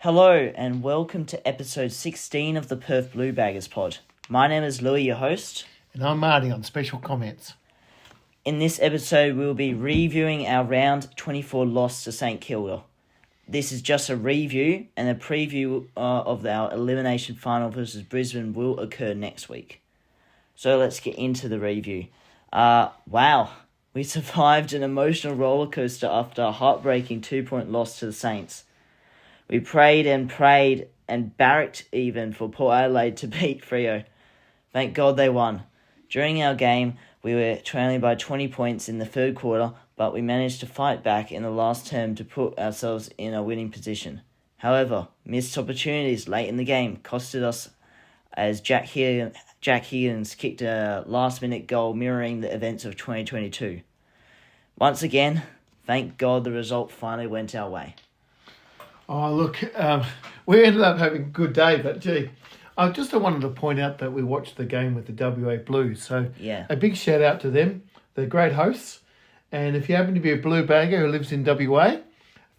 Hello and welcome to episode 16 of the Perth Blue Baggers pod. My name is Louis, your host. And I'm Marty on special comments. In this episode, we'll be reviewing our round 24 loss to St Kilda. This is just a review, and a preview of our elimination final versus Brisbane will occur next week. So let's get into the review. Wow, we survived an emotional rollercoaster after a heartbreaking 2-point loss to the Saints. We prayed and barracked even for Port Adelaide to beat Freo. Thank God they won. During our game, we were trailing by 20 points in the third quarter, but we managed to fight back in the last term to put ourselves in a winning position. However, missed opportunities late in the game costed us as Jack Higgins kicked a last-minute goal mirroring the events of 2022. Once again, thank God the result finally went our way. Oh, look, we ended up having a good day, but gee, I just wanted to point out that we watched the game with the WA Blues. So yeah, a big shout out to them. They're great hosts. And if you happen to be a blue bagger who lives in WA,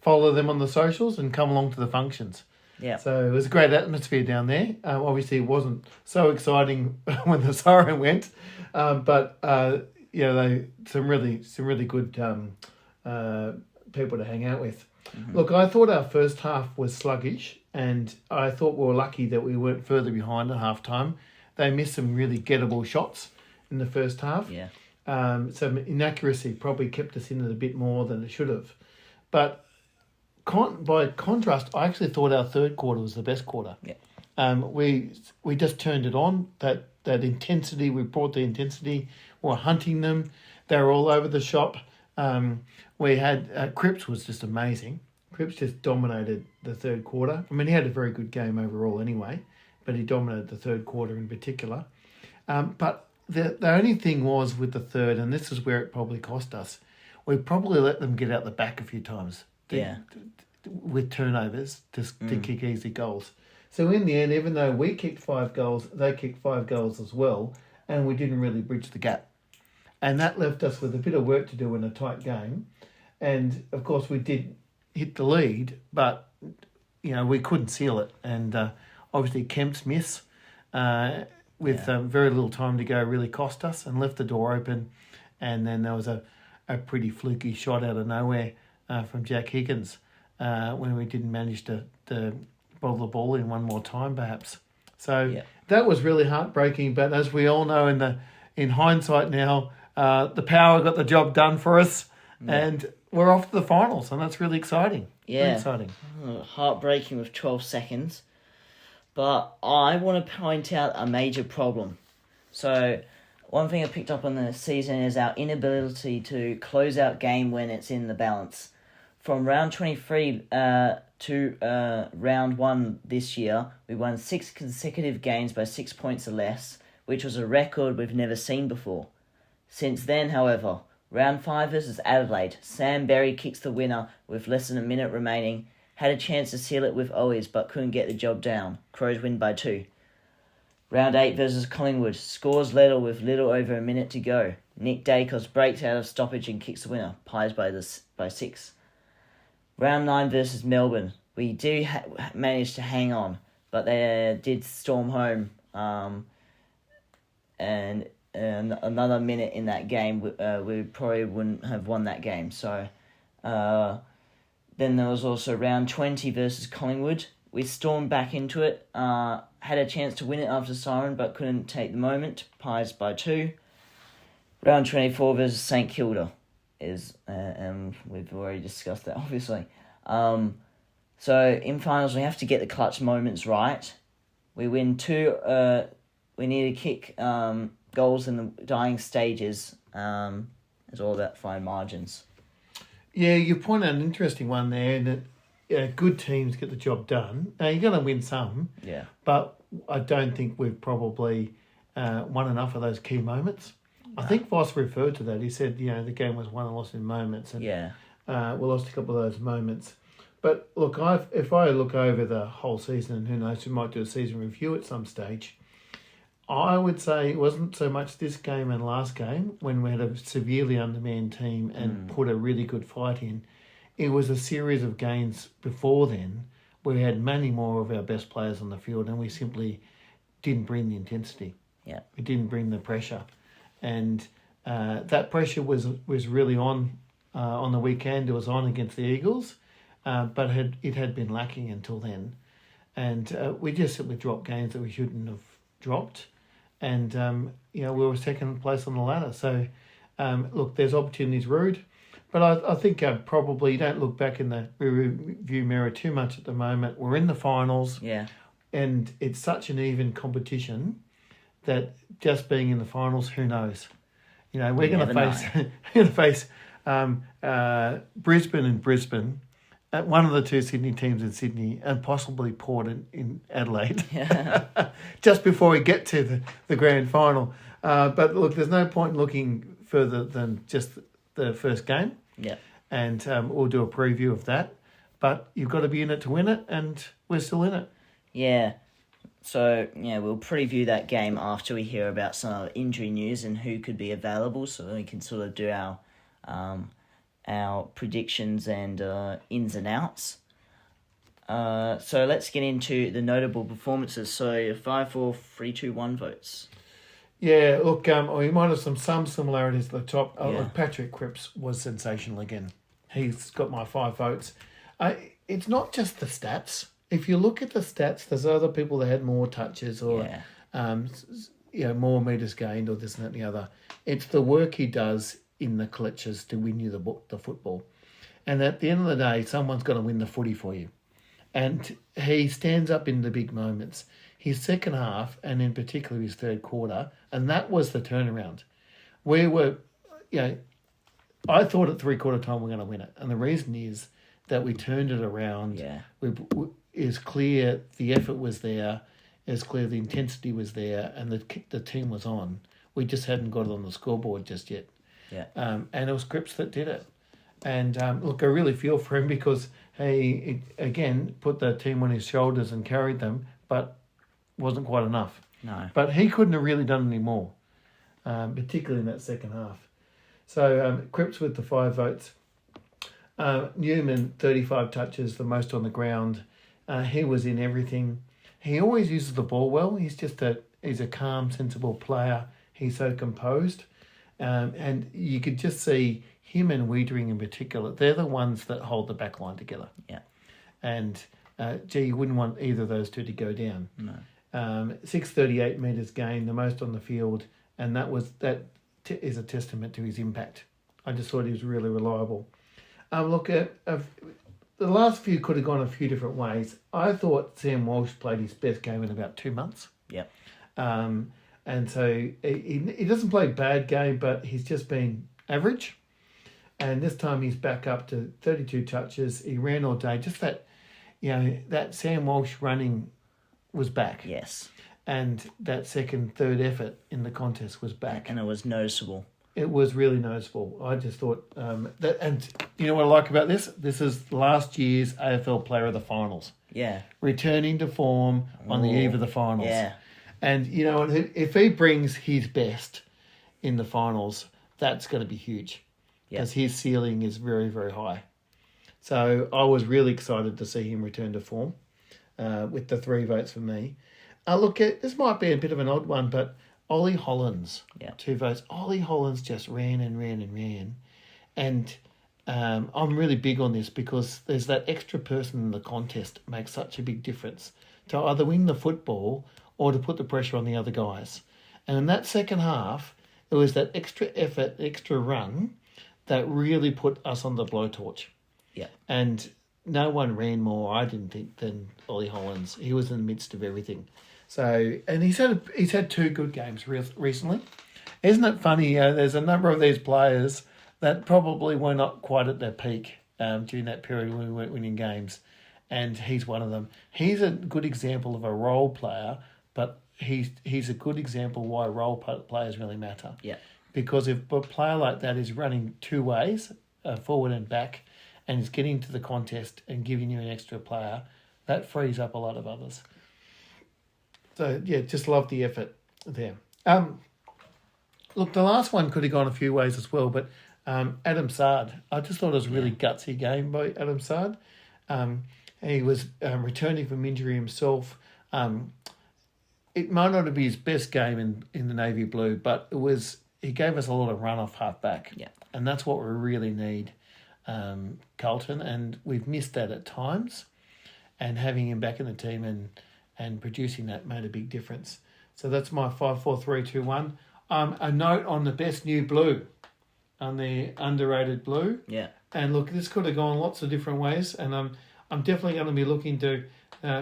follow them on the socials and come along to the functions. Yeah. So it was a great atmosphere down there. Obviously, it wasn't so exciting when the siren went, but some really good people to hang out with. Mm-hmm. Look, I thought our first half was sluggish, and I thought we were lucky that we weren't further behind at half time. They missed some really gettable shots in the first half. Yeah. Some inaccuracy probably kept us in it a bit more than it should have. But by contrast, I actually thought our third quarter was the best quarter. Yeah. We just turned it on, that intensity, we brought the intensity, we were hunting them, they were all over the shop. We had, Cripps was just amazing. Cripps just dominated the third quarter. I mean, he had a very good game overall anyway, but he dominated the third quarter in particular. But the only thing was with the third, and this is where it probably cost us, we probably let them get out the back a few times with turnovers to kick easy goals. So in the end, even though we kicked 5 goals, they kicked 5 goals as well, and we didn't really bridge the gap. And that left us with a bit of work to do in a tight game. And, of course, we did hit the lead, but, we couldn't seal it. And obviously Kemp's miss with very little time to go really cost us and left the door open. And then there was a pretty fluky shot out of nowhere from Jack Higgins when we didn't manage to bowl the ball in one more time, perhaps. So that was really heartbreaking. But as we all know in hindsight now, the power got the job done for us, and we're off to the finals, and that's really exciting. Yeah. Really exciting. Heartbreaking with 12 seconds. But I want to point out a major problem. So, one thing I picked up on the season is our inability to close out game when it's in the balance. From round 23 to round 1 this year, we won 6 consecutive games by 6 points or less, which was a record we've never seen before. Since then, however, round 5 versus Adelaide, Sam Berry kicks the winner with less than a minute remaining, had a chance to seal it with Owies but couldn't get the job down. Crows win by 2. Round 8 versus Collingwood, scores Lettle with little over a minute to go. Nick Dacos breaks out of stoppage and kicks the winner, Pies by 6. Round 9 versus Melbourne, we do manage to hang on, but they did storm home, and another minute in that game, we probably wouldn't have won that game. So then there was also round 20 versus Collingwood. We stormed back into it, had a chance to win it after siren, but couldn't take the moment. Pies by 2. Round 24 versus St Kilda is, and we've already discussed that, obviously. So in finals, we have to get the clutch moments right. We win 2. We need to kick goals in the dying stages. It's all about fine margins. Yeah, you point out an interesting one there, that good teams get the job done. Now, you're going to win some, but I don't think we've probably won enough of those key moments. No. I think Voss referred to that. He said, the game was won and lost in moments, and we lost a couple of those moments. But look, if I look over the whole season, and who knows, we might do a season review at some stage, I would say it wasn't so much this game and last game when we had a severely undermanned team and put a really good fight in. It was a series of games before then we had many more of our best players on the field, and we simply didn't bring the intensity. Yeah. We didn't bring the pressure, and that pressure was really on the weekend. It was on against the Eagles, but it had been lacking until then, and we just simply dropped games that we shouldn't have dropped, and we were second place on the ladder. So, look, there's opportunities, Rude. But I think probably don't look back in the review mirror too much at the moment. We're in the finals. Yeah. And it's such an even competition that just being in the finals, who knows? We're going to face Brisbane and Brisbane, one of the two Sydney teams in Sydney, and possibly Port in Adelaide. Yeah. Just before we get to the grand final. But look, there's no point looking further than just the first game. Yeah. And we'll do a preview of that. But you've got to be in it to win it, and we're still in it. Yeah. So, we'll preview that game after we hear about some injury news and who could be available, so we can sort of do our predictions and ins and outs. So let's get into the notable performances. So 5-4, 3-2-1 votes. Yeah, look, we might have some similarities at the top. Yeah. Patrick Cripps was sensational again. He's got my 5 votes. It's not just the stats. If you look at the stats, there's other people that had more touches or more metres gained or this and that and the other. It's the work he does in the clutches to win you the football. And at the end of the day, someone's got to win the footy for you. And he stands up in the big moments. His second half, and in particular his third quarter, and that was the turnaround. We were, I thought at 3/4 time we're going to win it. And the reason is that we turned it around. Yeah. It's clear the effort was there. It's clear the intensity was there, and the team was on. We just hadn't got it on the scoreboard just yet. Yeah. And it was Cripps that did it. And look, I really feel for him because he, again, put the team on his shoulders and carried them, but wasn't quite enough. No. But he couldn't have really done any more, particularly in that second half. So Cripps with the 5 votes. Newman, 35 touches, the most on the ground. He was in everything. He always uses the ball well. He's a calm, sensible player. He's so composed. And you could just see him and Wiedering in particular. They're the ones that hold the back line together. Yeah. And, you wouldn't want either of those two to go down. No. 638 metres gained, the most on the field. And that is a testament to his impact. I just thought he was really reliable. Look, the last few could have gone a few different ways. I thought Sam Walsh played his best game in about 2 months. Yep. And so he doesn't play a bad game, but he's just been average. And this time he's back up to 32 touches. He ran all day. Just that, that Sam Walsh running was back. Yes. And that second, third effort in the contest was back. And it was noticeable. It was really noticeable. I just thought that, and you know what I like about this? This is last year's AFL Player of the Finals. Yeah. Returning to form on the eve of the finals. Yeah. And if he brings his best in the finals, that's going to be huge. Because his ceiling is very, very high. So I was really excited to see him return to form with the 3 votes for me. Look, this might be a bit of an odd one, but Ollie Hollins, 2 votes. Ollie Hollins just ran and ran and ran. And I'm really big on this because there's that extra person in the contest makes such a big difference to either win the football or to put the pressure on the other guys. And in that second half, it was that extra effort, extra run that really put us on the blowtorch. Yeah. And no one ran more, I didn't think, than Ollie Hollins. He was in the midst of everything. So, and he's had 2 good games recently. Isn't it funny? There's a number of these players that probably were not quite at their peak during that period when we weren't winning games, and he's one of them. He's a good example of a role player, but he's a good example why role players really matter. Yeah. Because if a player like that is running 2 ways, forward and back, and is getting to the contest and giving you an extra player, that frees up a lot of others. So, just love the effort there. Look, the last one could have gone a few ways as well, but Adam Sard, I just thought it was a really gutsy game by Adam Sard. He was returning from injury himself. It might not be his best game in the navy blue, but he gave us a lot of run off half back. Yeah. And that's what we really need, Carlton, and we've missed that at times. And having him back in the team and producing that made a big difference. So that's my 5-4-3-2-1. A note on the best new blue, on the underrated blue. Yeah. And look, this could have gone lots of different ways, and I'm definitely going to be looking to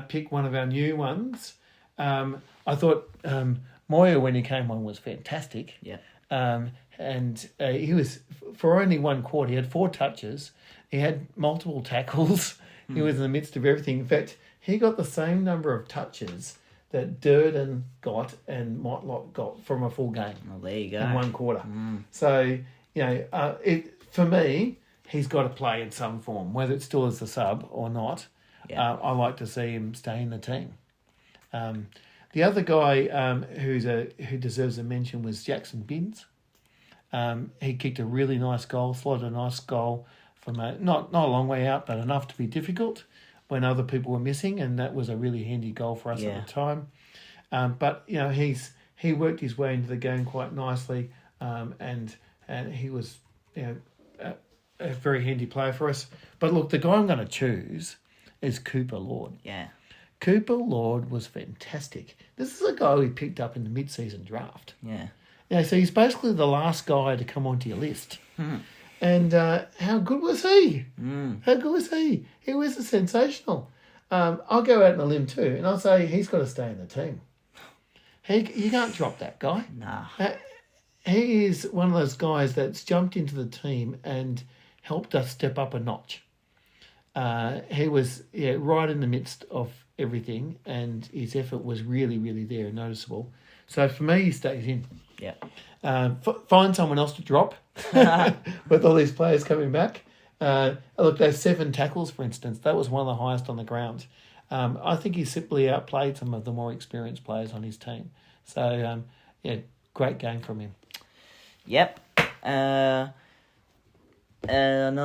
pick one of our new ones. I thought Moya, when he came on, was fantastic. Yeah. And he was, for only one quarter, he had 4 touches. He had multiple tackles. He was in the midst of everything. In fact, he got the same number of touches that Durden got and Motlop got from a full game. Well, there you go. In one quarter. So, for me, he's got to play in some form, whether it's still as a sub or not. Yeah. I like to see him stay in the team. The other guy who deserves a mention was Jackson Binns. He kicked a really nice goal, slotted a nice goal from not a long way out, but enough to be difficult when other people were missing, and that was a really handy goal for us at the time. But he worked his way into the game quite nicely, and he was a very handy player for us. But look, the guy I'm going to choose is Cooper Lord. Yeah. Cooper Lord was fantastic. This is a guy we picked up in the mid-season draft. Yeah. So he's basically the last guy to come onto your list. And how good was he? How good was he? He was sensational. I'll go out on a limb too, and I'll say he's got to stay in the team. You can't drop that guy. Nah. He is one of those guys that's jumped into the team and helped us step up a notch. He was right in the midst of everything, and his effort was really, really there and noticeable. So for me, he stays in. Yeah. Find someone else to drop with all these players coming back. Look, those 7 tackles, for instance, that was one of the highest on the ground. I think he simply outplayed some of the more experienced players on his team. So, great game from him. Yep. Another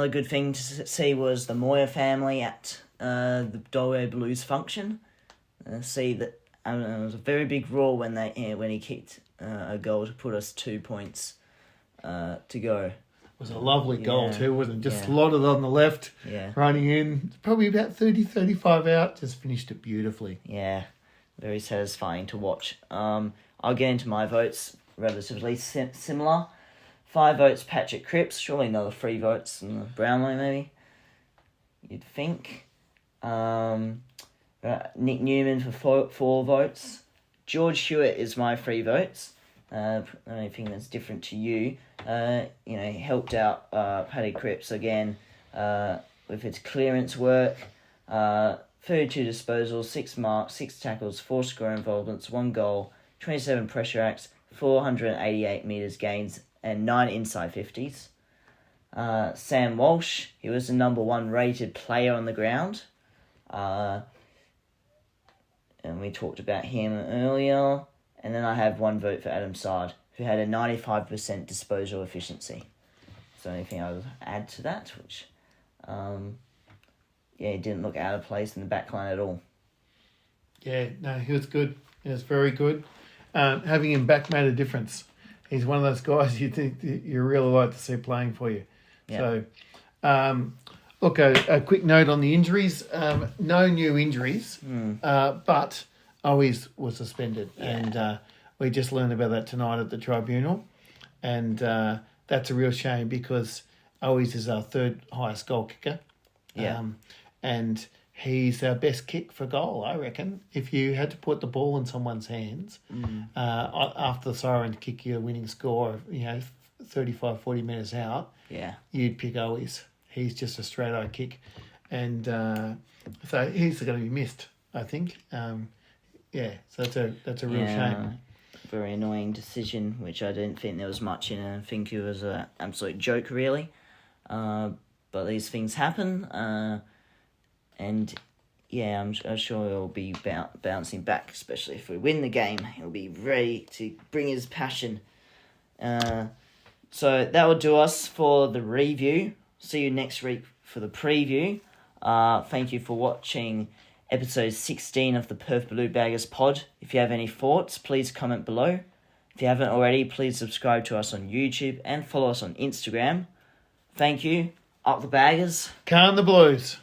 good thing to see was the Moya family at the Dolway Blues function. See that it was a very big roar when he kicked a goal to put us 2 points to go. It was a lovely goal too, wasn't it? Just slotted on the left, running in, probably about 30, 35 out, just finished it beautifully. Yeah, very satisfying to watch. I'll get into my votes, relatively similar. 5 votes, Patrick Cripps, surely another 3 votes in the Brownlow maybe, you'd think. Nick Newman for 4 votes. George Hewitt is my 3 votes. The only thing that's different to you, he helped out Paddy Cripps again with its clearance work. 32 disposals, 6 marks, 6 tackles, 4 score involvements, 1 goal, 27 pressure acts, 488 metres gains, and 9 inside 50s. Sam Walsh, he was the number 1 rated player on the ground. And we talked about him earlier. And then I have 1 vote for Adam Sard, who had a 95% disposal efficiency. So anything I would add to that, which, he didn't look out of place in the back line at all. Yeah, no, he was good. He was very good. Having him back made a difference. He's one of those guys you think you really like to see playing for you. Yeah. So, look, a quick note on the injuries. No new injuries, but Owies was suspended. And we just learned about that tonight at the tribunal. And that's a real shame because Owies is our 3rd highest goal kicker. And he's our best kick for goal, I reckon. If you had to put the ball in someone's hands after the siren to kick you a winning score, 35, 40 metres out, you'd pick Owies. He's just a straight-eye kick. And so he's going to be missed, I think. So that's a real shame. Very annoying decision, which I didn't think there was much in it. I think it was an absolute joke, really. But these things happen. And I'm sure he'll be bouncing back, especially if we win the game. He'll be ready to bring his passion. So that will do us for the review. See you next week for the preview. Thank you for watching episode 16 of the Perth Blue Baggers pod. If you have any thoughts, please comment below. If you haven't already, please subscribe to us on YouTube and follow us on Instagram. Thank you. Up the Baggers. Calm the Blues.